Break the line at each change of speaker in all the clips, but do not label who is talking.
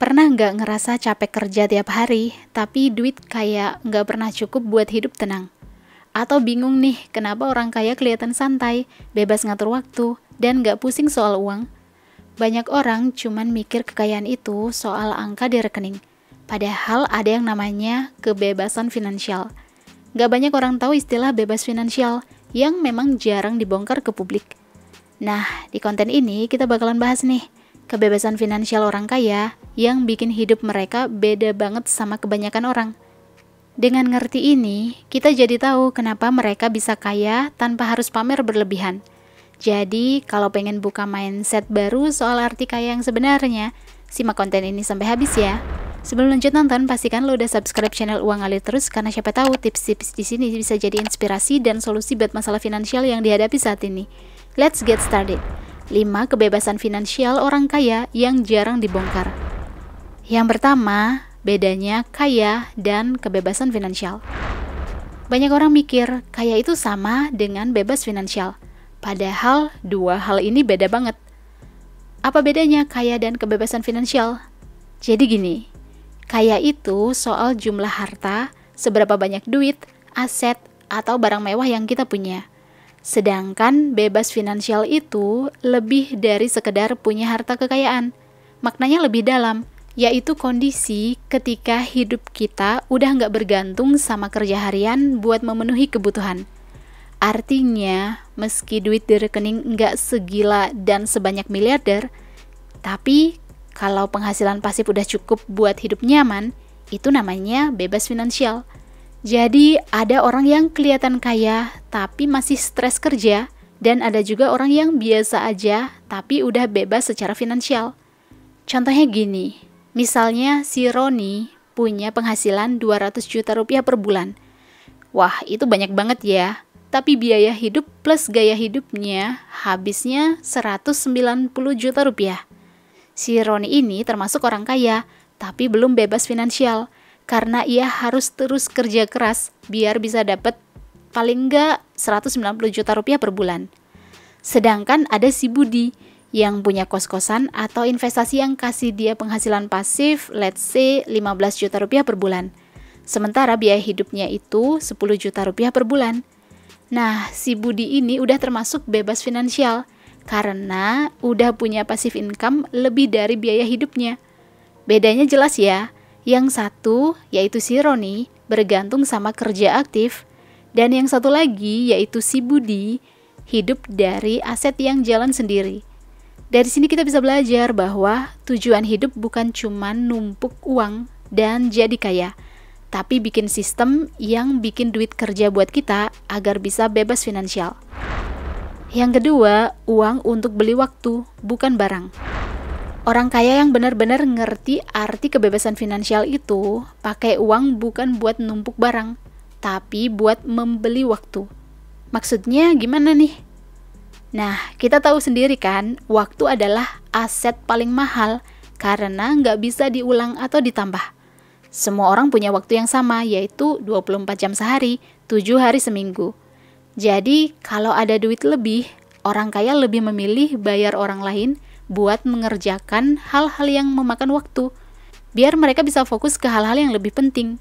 Pernah nggak ngerasa capek kerja tiap hari, tapi duit kayak nggak pernah cukup buat hidup tenang? Atau bingung nih, kenapa orang kaya kelihatan santai, bebas ngatur waktu, dan nggak pusing soal uang? Banyak orang cuman mikir kekayaan itu soal angka di rekening. Padahal ada yang namanya kebebasan finansial. Nggak banyak orang tahu istilah bebas finansial yang memang jarang dibongkar ke publik. Nah, di konten ini kita bakalan bahas nih, kebebasan finansial orang kaya yang bikin hidup mereka beda banget sama kebanyakan orang. Dengan ngerti ini, kita jadi tahu kenapa mereka bisa kaya tanpa harus pamer berlebihan. Jadi, kalau pengen buka mindset baru soal arti kaya yang sebenarnya, simak konten ini sampai habis ya. Sebelum lanjut nonton, pastikan lo udah subscribe channel Uang Ngalir Terus karena siapa tahu tips-tips di sini bisa jadi inspirasi dan solusi buat masalah finansial yang dihadapi saat ini. Let's get started. 5 kebebasan finansial orang kaya yang jarang dibongkar. Yang pertama, bedanya kaya dan kebebasan finansial. Banyak orang mikir kaya itu sama dengan bebas finansial. Padahal dua hal ini beda banget. Apa bedanya kaya dan kebebasan finansial? Jadi gini, kaya itu soal jumlah harta, seberapa banyak duit, aset, atau barang mewah yang kita punya. Sedangkan bebas finansial itu lebih dari sekedar punya harta kekayaan. Maknanya lebih dalam, yaitu kondisi ketika hidup kita udah nggak bergantung sama kerja harian buat memenuhi kebutuhan. Artinya, meski duit di rekening nggak segila dan sebanyak miliarder, tapi kalau penghasilan pasif udah cukup buat hidup nyaman, itu namanya bebas finansial. Jadi, ada orang yang kelihatan kaya tapi masih stres kerja, dan ada juga orang yang biasa aja tapi udah bebas secara finansial. Contohnya gini, misalnya si Roni punya penghasilan 200 juta rupiah per bulan. Wah, itu banyak banget ya. Tapi biaya hidup plus gaya hidupnya habisnya 190 juta rupiah. Si Roni ini termasuk orang kaya, tapi belum bebas finansial, karena ia harus terus kerja keras biar bisa dapat paling enggak 190 juta rupiah per bulan. Sedangkan ada si Budi yang punya kos-kosan atau investasi yang kasih dia penghasilan pasif, let's say 15 juta rupiah per bulan. Sementara biaya hidupnya itu 10 juta rupiah per bulan. Nah, si Budi ini udah termasuk bebas finansial karena udah punya passive income lebih dari biaya hidupnya. Bedanya jelas ya. Yang satu, yaitu si Roni, bergantung sama kerja aktif, dan yang satu lagi, yaitu si Budi, hidup dari aset yang jalan sendiri. Dari sini kita bisa belajar bahwa tujuan hidup bukan cuma numpuk uang dan jadi kaya, tapi bikin sistem yang bikin duit kerja buat kita agar bisa bebas finansial. Yang kedua, uang untuk beli waktu, bukan barang. Orang kaya yang benar-benar ngerti arti kebebasan finansial itu pakai uang bukan buat numpuk barang, tapi buat membeli waktu. Maksudnya gimana nih? Nah, kita tahu sendiri kan, waktu adalah aset paling mahal karena nggak bisa diulang atau ditambah. Semua orang punya waktu yang sama, yaitu 24 jam sehari, 7 hari seminggu. Jadi, kalau ada duit lebih, orang kaya lebih memilih bayar orang lain buat mengerjakan hal-hal yang memakan waktu, biar mereka bisa fokus ke hal-hal yang lebih penting.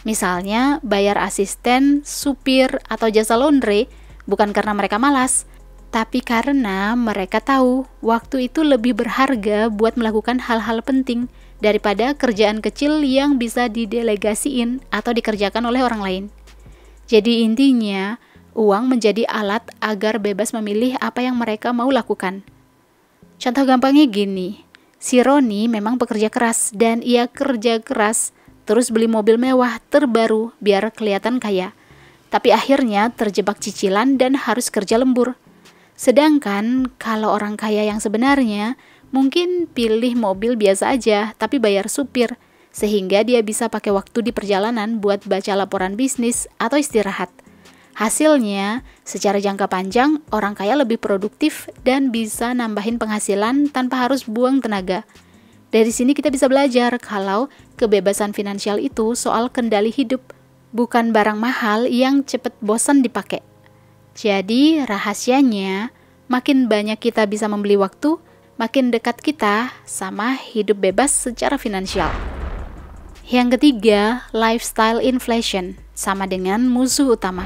Misalnya, bayar asisten, supir, atau jasa laundry, bukan karena mereka malas, tapi karena mereka tahu waktu itu lebih berharga buat melakukan hal-hal penting daripada kerjaan kecil yang bisa didelegasiin atau dikerjakan oleh orang lain. Jadi intinya, uang menjadi alat agar bebas memilih apa yang mereka mau lakukan. Contoh gampangnya gini, si Roni memang pekerja keras dan ia kerja keras terus beli mobil mewah terbaru biar kelihatan kaya. Tapi akhirnya terjebak cicilan dan harus kerja lembur. Sedangkan kalau orang kaya yang sebenarnya mungkin pilih mobil biasa aja tapi bayar supir, sehingga dia bisa pakai waktu di perjalanan buat baca laporan bisnis atau istirahat. Hasilnya, secara jangka panjang, orang kaya lebih produktif dan bisa nambahin penghasilan tanpa harus buang tenaga. Dari sini kita bisa belajar kalau kebebasan finansial itu soal kendali hidup, bukan barang mahal yang cepet bosan dipakai. Jadi, rahasianya, makin banyak kita bisa membeli waktu, makin dekat kita sama hidup bebas secara finansial. Yang ketiga, lifestyle inflation, sama dengan musuh utama.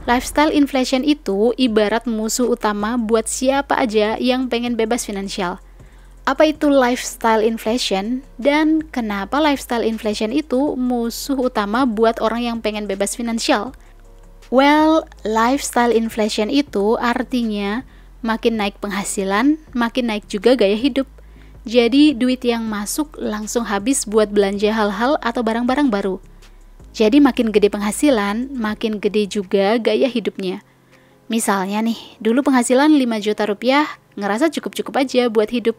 Lifestyle inflation itu ibarat musuh utama buat siapa aja yang pengen bebas finansial. Apa itu lifestyle inflation dan kenapa lifestyle inflation itu musuh utama buat orang yang pengen bebas finansial? Well, lifestyle inflation itu artinya makin naik penghasilan, makin naik juga gaya hidup. Jadi duit yang masuk langsung habis buat belanja hal-hal atau barang-barang baru. Jadi makin gede penghasilan, makin gede juga gaya hidupnya. Misalnya nih, dulu penghasilan 5 juta rupiah ngerasa cukup-cukup aja buat hidup.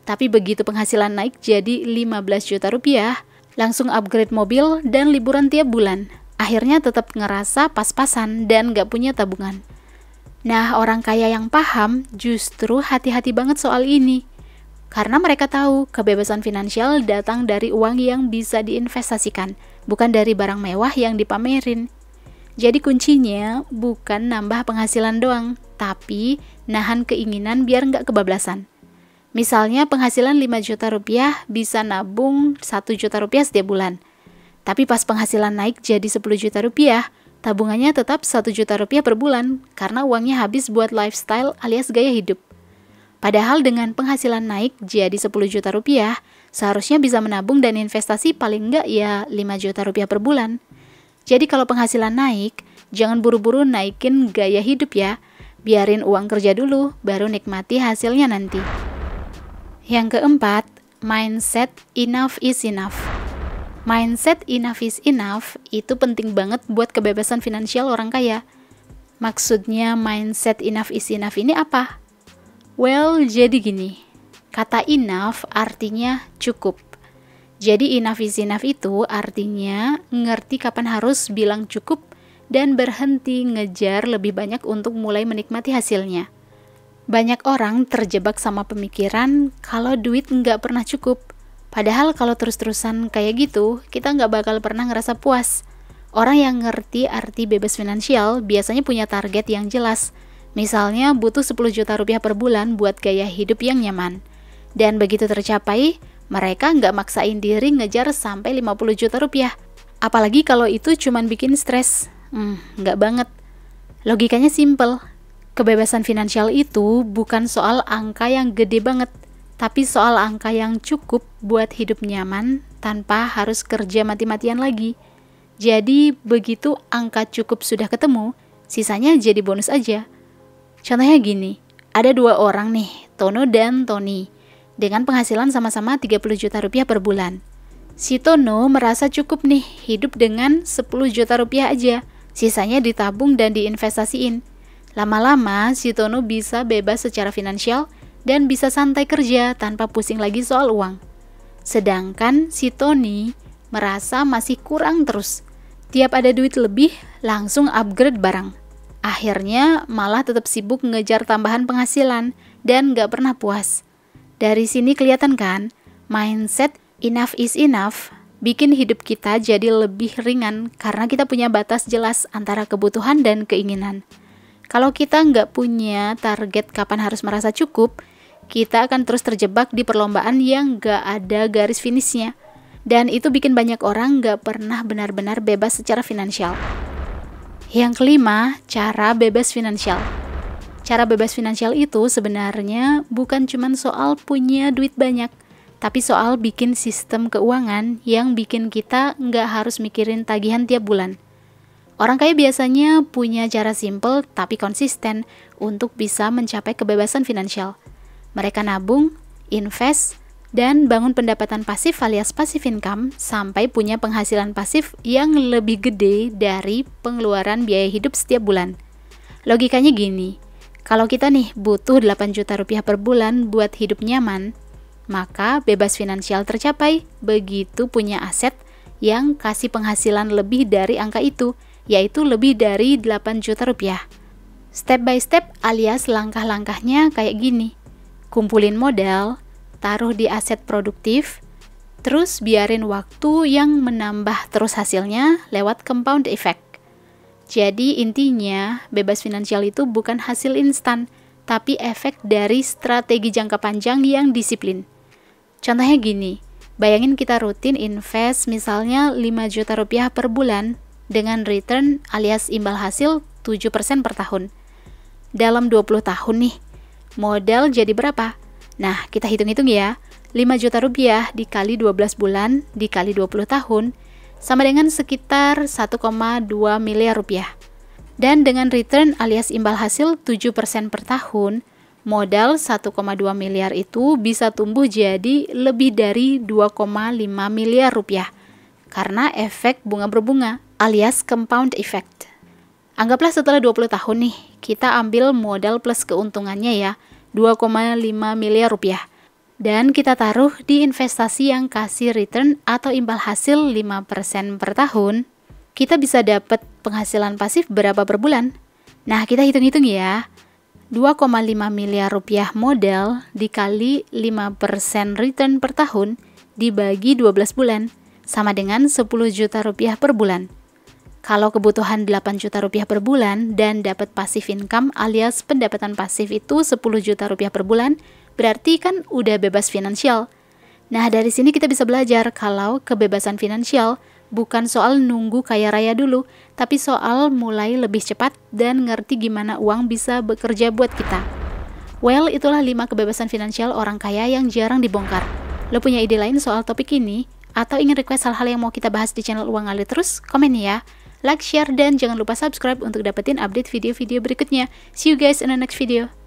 Tapi begitu penghasilan naik jadi 15 juta rupiah, langsung upgrade mobil dan liburan tiap bulan. Akhirnya tetap ngerasa pas-pasan dan gak punya tabungan. Nah, orang kaya yang paham justru hati-hati banget soal ini. Karena mereka tahu kebebasan finansial datang dari uang yang bisa diinvestasikan, bukan dari barang mewah yang dipamerin. Jadi kuncinya bukan nambah penghasilan doang, tapi nahan keinginan biar nggak kebablasan. Misalnya penghasilan 5 juta rupiah bisa nabung 1 juta rupiah setiap bulan. Tapi pas penghasilan naik jadi 10 juta rupiah, tabungannya tetap 1 juta rupiah per bulan karena uangnya habis buat lifestyle alias gaya hidup. Padahal dengan penghasilan naik jadi 10 juta rupiah, seharusnya bisa menabung dan investasi paling enggak ya 5 juta rupiah per bulan. Jadi kalau penghasilan naik, jangan buru-buru naikin gaya hidup ya. Biarin uang kerja dulu, baru nikmati hasilnya nanti. Yang keempat, mindset enough is enough. Mindset enough is enough itu penting banget buat kebebasan finansial orang kaya. Maksudnya mindset enough is enough ini apa? Well, jadi gini. Kata enough artinya cukup. Jadi enough is enough itu artinya ngerti kapan harus bilang cukup dan berhenti ngejar lebih banyak untuk mulai menikmati hasilnya. Banyak orang terjebak sama pemikiran kalau duit nggak pernah cukup. Padahal kalau terus-terusan kayak gitu, kita nggak bakal pernah ngerasa puas. Orang yang ngerti arti bebas finansial biasanya punya target yang jelas. Misalnya butuh 10 juta rupiah per bulan buat gaya hidup yang nyaman. Dan begitu tercapai, mereka nggak maksain diri ngejar sampai 50 juta rupiah. Apalagi kalau itu cuman bikin stres. Nggak banget. Logikanya simple. Kebebasan finansial itu bukan soal angka yang gede banget, tapi soal angka yang cukup buat hidup nyaman tanpa harus kerja mati-matian lagi. Jadi begitu angka cukup sudah ketemu, sisanya jadi bonus aja. Contohnya gini, ada 2 orang nih, Tono dan Tony, dengan penghasilan sama-sama 30 juta rupiah per bulan. Si Tono merasa cukup nih, hidup dengan 10 juta rupiah aja, sisanya ditabung dan diinvestasiin. Lama-lama, si Tono bisa bebas secara finansial dan bisa santai kerja tanpa pusing lagi soal uang. Sedangkan si Tony merasa masih kurang terus. Tiap ada duit lebih, langsung upgrade barang. Akhirnya malah tetap sibuk ngejar tambahan penghasilan dan gak pernah puas. Dari sini kelihatan kan, mindset enough is enough bikin hidup kita jadi lebih ringan karena kita punya batas jelas antara kebutuhan dan keinginan. Kalau kita nggak punya target kapan harus merasa cukup, kita akan terus terjebak di perlombaan yang nggak ada garis finishnya. Dan itu bikin banyak orang nggak pernah benar-benar bebas secara finansial. Yang kelima, cara bebas finansial. Cara bebas finansial itu sebenarnya bukan cuma soal punya duit banyak, tapi soal bikin sistem keuangan yang bikin kita nggak harus mikirin tagihan tiap bulan. Orang kaya biasanya punya cara simple tapi konsisten untuk bisa mencapai kebebasan finansial. Mereka nabung, invest, dan bangun pendapatan pasif alias passive income sampai punya penghasilan pasif yang lebih gede dari pengeluaran biaya hidup setiap bulan. Logikanya gini, kalau kita nih butuh 8 juta rupiah per bulan buat hidup nyaman, maka bebas finansial tercapai begitu punya aset yang kasih penghasilan lebih dari angka itu, yaitu lebih dari 8 juta rupiah. Step by step alias langkah-langkahnya kayak gini. Kumpulin modal, taruh di aset produktif, terus biarin waktu yang menambah terus hasilnya lewat compound effect. Jadi intinya, bebas finansial itu bukan hasil instan, tapi efek dari strategi jangka panjang yang disiplin. Contohnya gini, bayangin kita rutin invest misalnya 5 juta rupiah per bulan dengan return alias imbal hasil 7% per tahun. Dalam 20 tahun nih, modal jadi berapa? Nah, kita hitung-hitung ya. 5 juta rupiah dikali 12 bulan dikali 20 tahun sama dengan sekitar 1,2 miliar rupiah. Dan dengan return alias imbal hasil 7% per tahun, modal 1,2 miliar itu bisa tumbuh jadi lebih dari 2,5 miliar rupiah karena efek bunga berbunga alias compound effect. Anggaplah setelah 20 tahun nih, kita ambil modal plus keuntungannya ya, 2,5 miliar rupiah. Dan kita taruh di investasi yang kasih return atau imbal hasil 5% per tahun, kita bisa dapat penghasilan pasif berapa per bulan? Nah, kita hitung-hitung ya. 2,5 miliar rupiah modal dikali 5% return per tahun dibagi 12 bulan, sama dengan 10 juta rupiah per bulan. Kalau kebutuhan 8 juta rupiah per bulan dan dapat passive income alias pendapatan pasif itu 10 juta rupiah per bulan, berarti kan udah bebas finansial. Nah, dari sini kita bisa belajar kalau kebebasan finansial bukan soal nunggu kaya raya dulu, tapi soal mulai lebih cepat dan ngerti gimana uang bisa bekerja buat kita. Well, itulah 5 kebebasan finansial orang kaya yang jarang dibongkar. Lo punya ide lain soal topik ini? Atau ingin request hal-hal yang mau kita bahas di channel Uang Ngalir Terus? Komen ya. Like, share, dan jangan lupa subscribe untuk dapetin update video-video berikutnya. See you guys in the next video.